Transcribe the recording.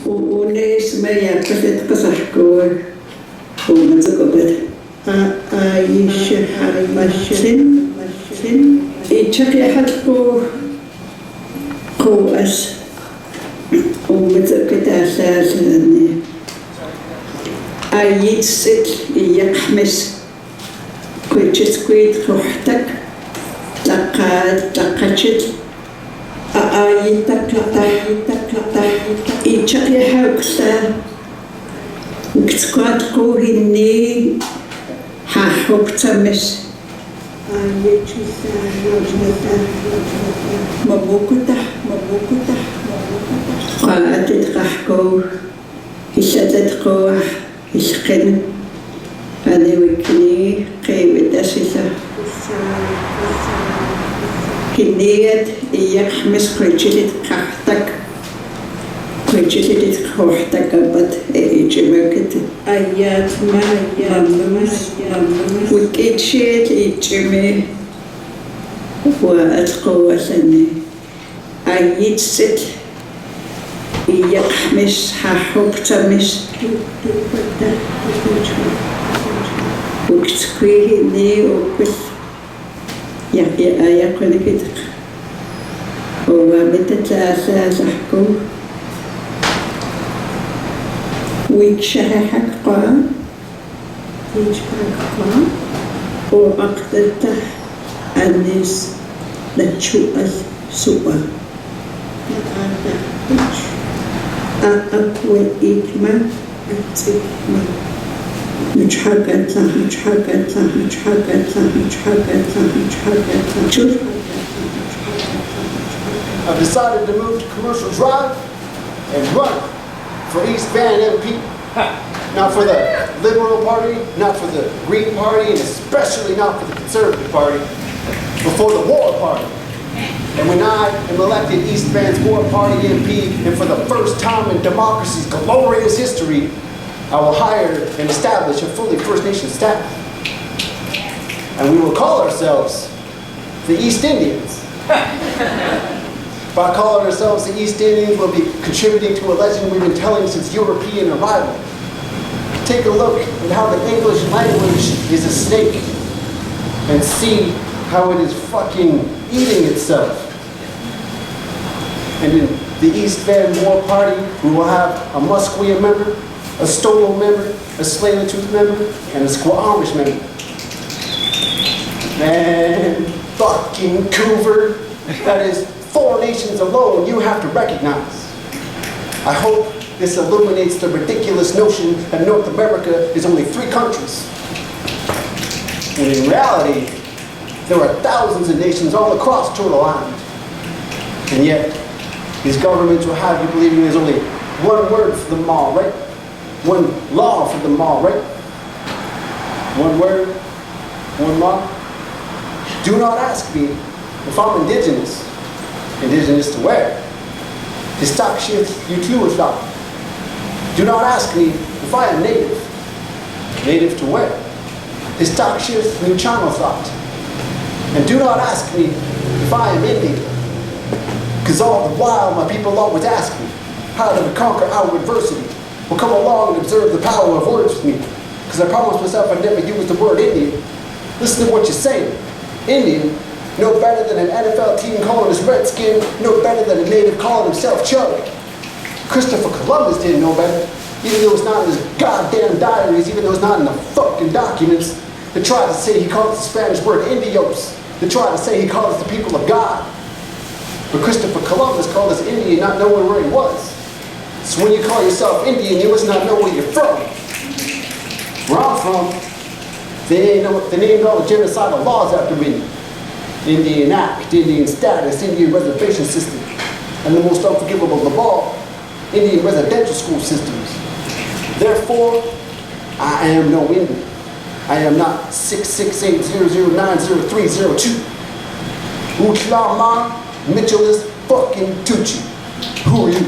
ونسمع يقصد قصحكو ومزقبت عايشة سن يتشقي حدكو قوس ومزقت أساسا عايد ست يحمس كويتشت كويت روحتك لقاتشت آيتك يتشقي حوكسا وكتكوات قوهني حاحوك تمس مبوكتح قاعدت قحكو هشتت قوح هشقن أنا وكني قيمة أساسا كنيت يخمس كويتشت قحتك كويتشت قحتك أبد إيجمكت آيات ما يامس وكيتشت إيجمي وأتقوسني آيات ست يخمس ححوك تمس وكتكويني وكت يا كل كده وبتتلاسى صحكو ويتشهح حقا وأقدرته الناس لتشوء سوء أقوى إكمة أتكمة I've decided to move to Commercial Drive and run for East Van MP. Not for the Liberal Party, not for the Green Party, and especially not for the Conservative Party, but for the War Party. And when I am elected East Van's War Party MP, and for the first time in democracy's glorious history, I will hire and establish a fully First Nation staff. And we will call ourselves the East Indians. By calling ourselves the East Indians, we'll be contributing to a legend we've been telling since European arrival. Take a look at how the English language is a snake and see how it is fucking eating itself. And in the East Van War Party, we will have a Musqueam member, a Stolo member, a Tsleil-Waututh member, and a Squamish member. Man, fucking Vancouver, that is 4 nations alone you have to recognize. I hope this illuminates the ridiculous notion that North America is only 3 countries. When in reality, there are thousands of nations all across Turtle Island. And yet, these governments will have you believing there's only one word for them all, right? One law for them all, right? One word, one law. Do not ask me if I'm indigenous. Indigenous to where? Distakshith Utluathak. Do not ask me if I am native. Native to where? Distakshith Nuchanothak. And do not ask me if I am Indian. Because all the while my people always ask me how to conquer our adversity. Well, come along and observe the power of words with me. Because I promised myself I'd never use the word Indian. Listen to what you're saying. Indian, no better than an NFL team calling us Redskin, no better than a native calling himself Chug. Christopher Columbus didn't know better, even though it's not in his goddamn diaries, even though it's not in the fucking documents. They tried to say he called us the Spanish word Indios. They tried to say he called us the people of God. But Christopher Columbus called us Indian, not knowing where he was. So when you call yourself Indian, you must not know where you're from. Where I'm from, they named all the genocidal laws after me. Indian Act, Indian Status, Indian Reservation System, and the most unforgivable of all, Indian residential school systems. Therefore, I am no Indian. I am not 66800900302. Utlama Mitcholos fucking Tucci. Who are you?